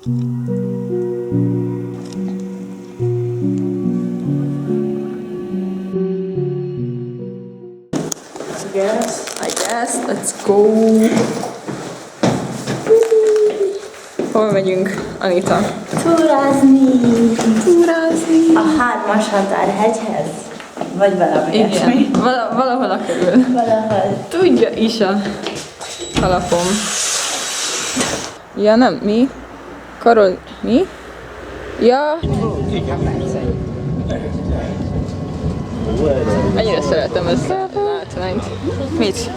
I guess. Let's go. Hol megyünk, Anita? Túrázni! Túrázni! A 3-as határhegyhez? Vagy valami ilyesmi? Igen, valahol a körül. Valahol. Tudja is a kalapom. Ja, nem, mi? Karol, mi? Ja. Annyira szeretem ezt a látványt. Mit?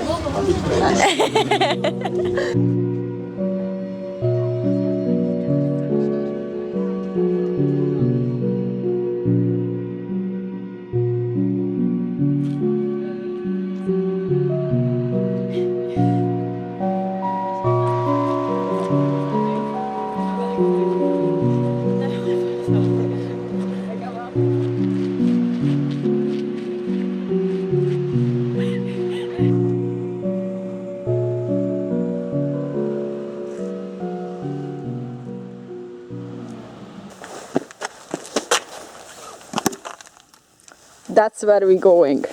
That's where we're going.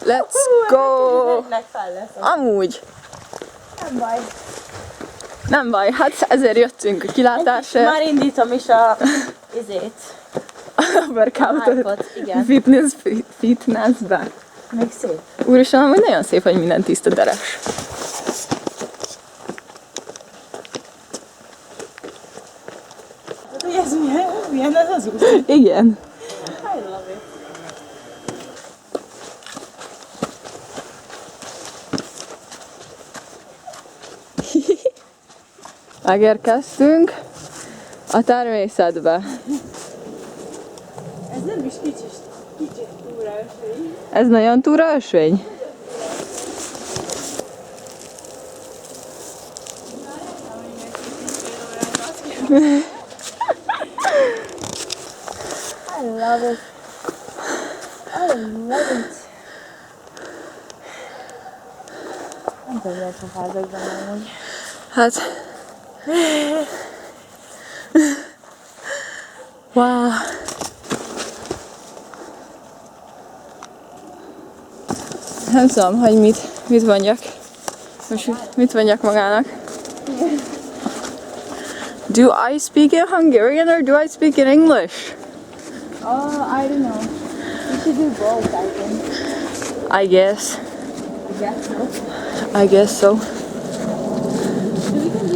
Let's go! Amúgy. Nem baj. Nem baj, hát ezért jöttünk a kilátásra. Már indítom is a izét. Workoutot. Igen. Fitnessbe. Még szép. Úristen, amúgy nagyon szép, hogy minden tiszta deres. Hát, hogy ez milyen ez az út? Igen. I love it. Megérkeztünk a természetbe. Ez nem is kicsit túraösvény. Ez nagyon túraösvény? I love it. I love it. Nem tudom, miért a házakban amúgy. Hát... Wow. Nem tudom, hogy mit mondjak. Most mit mondjak magának? Do I speak in Hungarian or do I speak in English? Oh, I don't know. You should do both, I think. I guess. I guess so. I guess so. We can do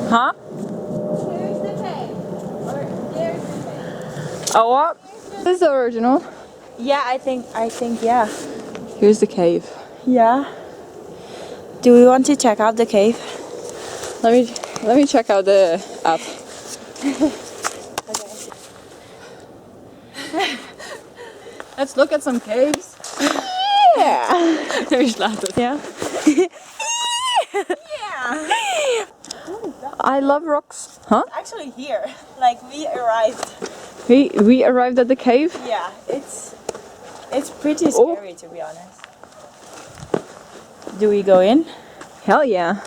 Huh? Here's the cave. Or there's the cave. Oh, what? This is the original. Yeah, I think, yeah. Here's the cave. Yeah. Do we want to check out the cave? Let me check out the app. Let's look at some caves. Yeah. Nem is látod. Yeah. I love rocks. Huh? Actually here, like we arrived. We arrived at the cave. Yeah, it's pretty scary to be honest. Do we go in? Hell yeah.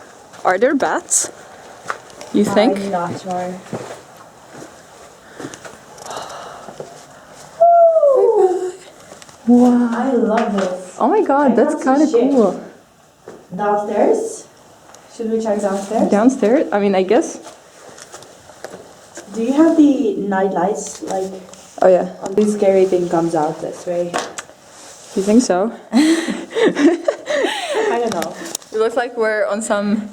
Are there bats? You think? I'm not sure. Wow. I love this. Oh my god, that's kind of cool. Downstairs? Should we check downstairs? Downstairs? I mean, I guess. Do you have the night lights? Like, Oh yeah. this scary thing comes out this way. You think so? I don't know. It looks like we're on some...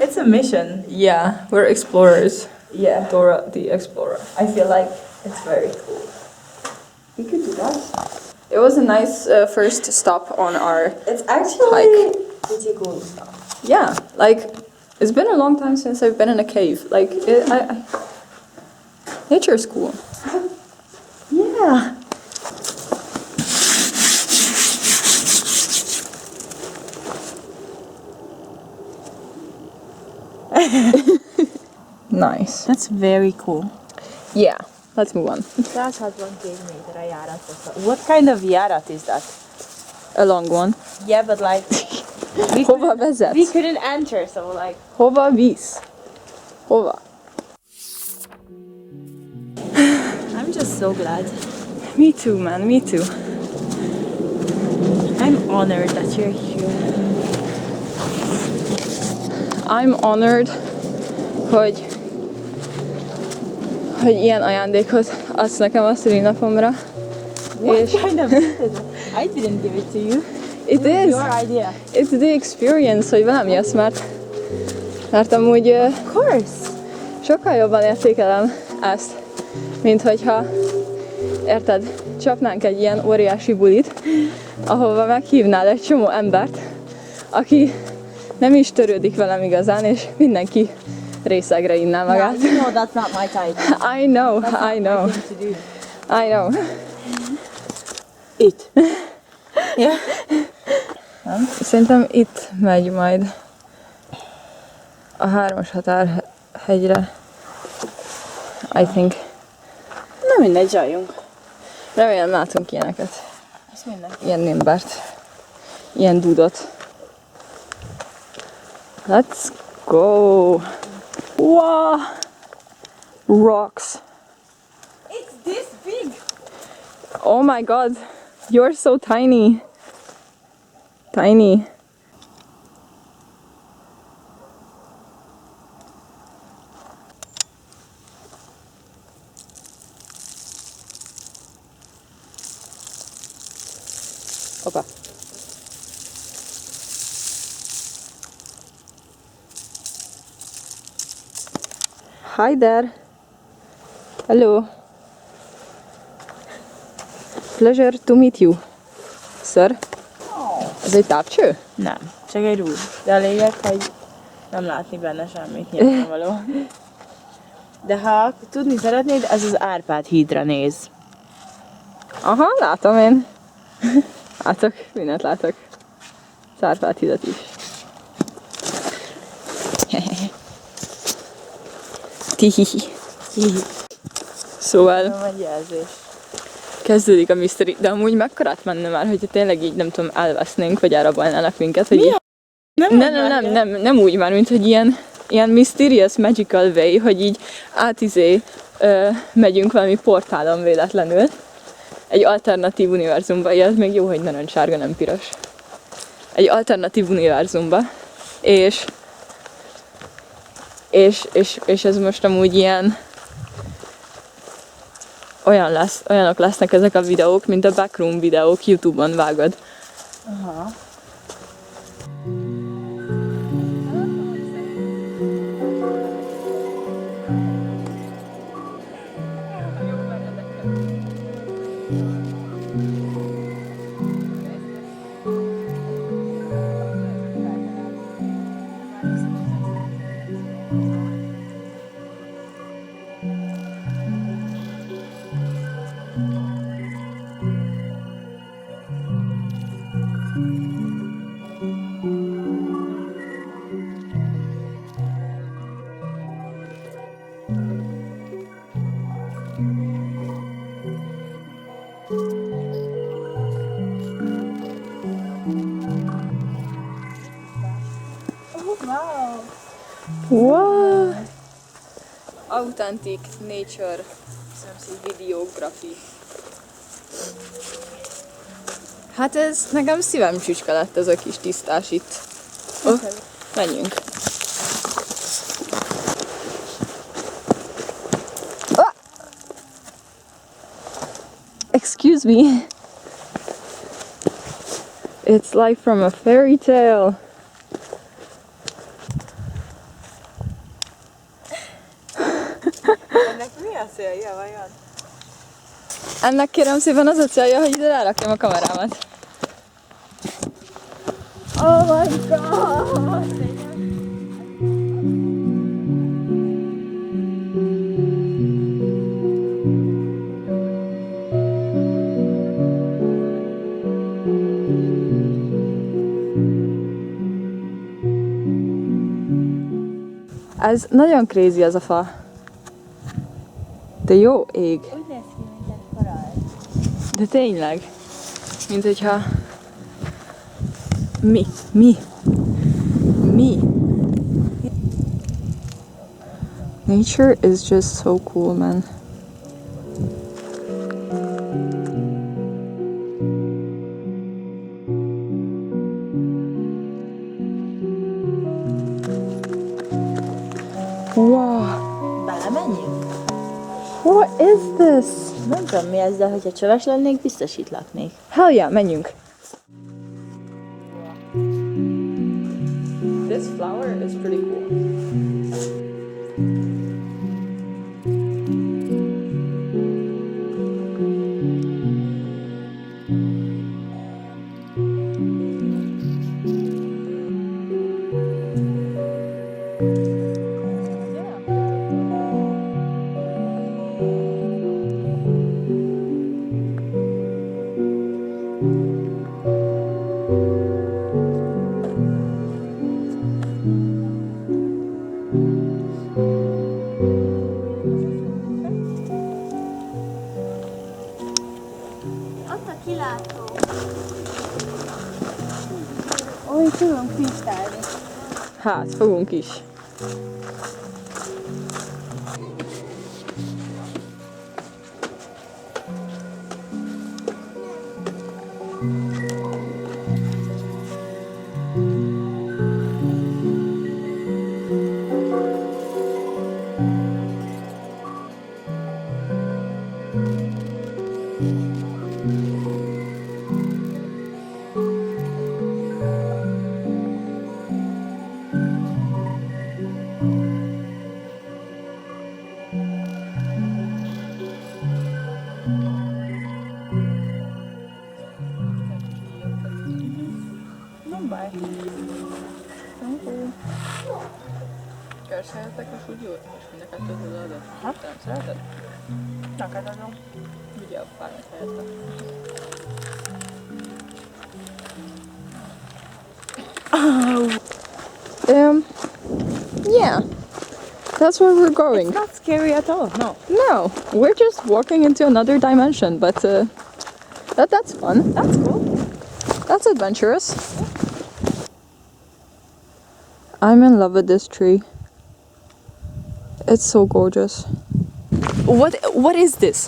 It's a mission. Yeah, we're explorers. Yeah. Dora the Explorer. I feel like it's very cool. We could do that. It was a nice first stop on our It's actually hike. pretty cool stuff. Yeah, like, it's been a long time since I've been in a cave. Like, nature is cool. Yeah. Nice. That's very cool. Yeah, let's move on. That's what one gave me that I What kind of yarat is that? A long one. Yeah, but like Hova vezet? We couldn't enter, so like. Hova visz? Hova? I'm just so glad. Me too, man, me too. I'm honored that you're here. I'm honored, hogy ilyen ajándékot adsz nekem a szülinapomra. What kind of gift is it? I didn't give it to you. It This is. your idea. It's the experience, hogy velem jössz, mert amúgy Of course. sokkal jobban értékelem ezt, mint hogyha, érted, csapnánk egy ilyen óriási bulit, ahova meghívnál egy csomó embert, aki nem is törődik velem igazán, és mindenki részegre inná magát. Yeah, you know that's not my type. I know, That's I not know, my thing to do. I know. It. Yeah. Szerintem itt megy majd a 3-as határhegyre. I think. Na mindegy, zsaljunk. Remélem látunk ilyeneket. Ez minden. Ilyen nimbert. Ilyen dudot. Let's go! Wow! Rocks. It's this big. Oh my god! You're so tiny. Tiny. Opa. Hi there. Hello. Pleasure to meet you, sir. Ez egy távcső? Nem, csak egy rúd. De a lényeg, hogy nem látni benne semmit nyilvánvaló. De ha tudni szeretnéd, ez az Árpád hídra néz. Aha, látom én. Látok, mindent látok. Az Árpád hidat is. Tihihi. Szóval Nem egy jelzés. kezdődik a mystery, de amúgy mekkorát menne már, hogyha tényleg így nem tudom, elvesznénk, vagy elrabolnának minket, hogy így... Nem úgy már, mint hogy ilyen mysterious magical way, hogy így megyünk valami portálon véletlenül. Egy alternatív univerzumba, ilyet még jó, hogy narancssárga, nem piros. Egy alternatív univerzumba, és ez most amúgy ilyen olyanok lesznek ezek a videók, mint a backroom videók YouTube-on vágod. Aha. Wow! Authentic nature videography. Hát ez nekem szívem csücske lett ez a kis tisztás itt. Oh, menjünk. Ah! Excuse me. It's like from a fairy tale. Ennek mi a célja vajon? Ennek kérem szépen az a célja, hogy ide rárakjam a kamerámat. Oh my god! Ez nagyon crazy ez a fa. De jó ég. Úgy néz ki, mint egy korall. De tényleg. Mint hogyha Mi? Nature is just so cool, man. Wow. Belemenjünk? What is this? Nem tudom mi ez, de hogyha csöves lennék, biztos itt laknék. Hell yeah, menjünk. This flower is pretty cool. Ott a kilátó. Ó, itt tudunk freestyle-ni. Hát, fogunk is. Nem baj. Kereshelyetek a súlyút, és mind a kettőt odaadod? Hát? Nem szereted? Neked adom. Vigyél a fáját helyette. Yeah, that's where we're going. It's not scary at all, no. No, we're just walking into another dimension, but that's fun. That's cool. That's adventurous. I'm in love with this tree. It's so gorgeous. What is this?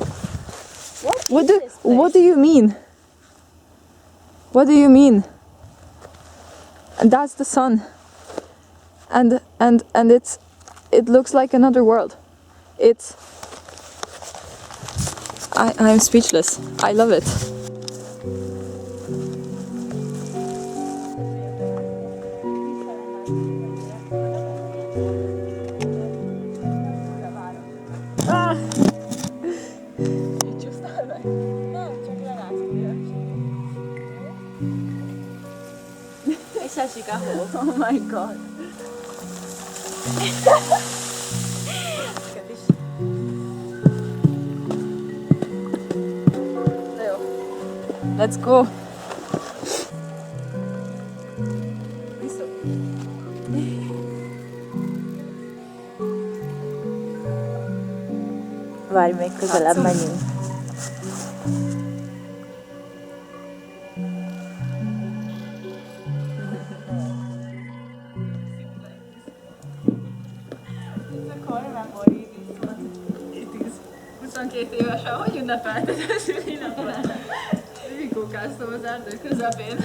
What do you mean? What do you mean? And that's the sun. And it looks like another world. I'm speechless. I love it. És esik a hó. Oh my god. Let's go. Várj, még közelebb menjünk. Évesen, hogy ünnepelted a szülinapot? Vikókáztam az erdő közepén.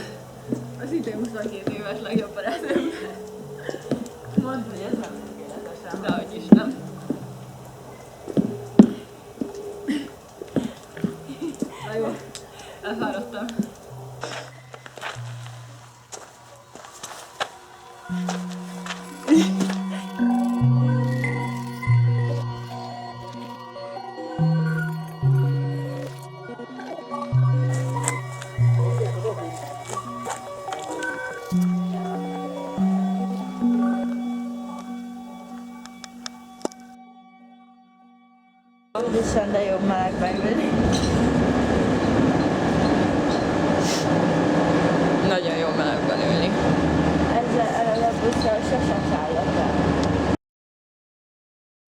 Az idén 22 éves legjobb barátom. Mondd, hogy ez nem tökéletesen. Dehogy is nem. Na jó, elfáradtam. Viszont de jobb meleg megvenni. Nagyon jó melegben ülni. Ezzel a busszal sosem szállok el.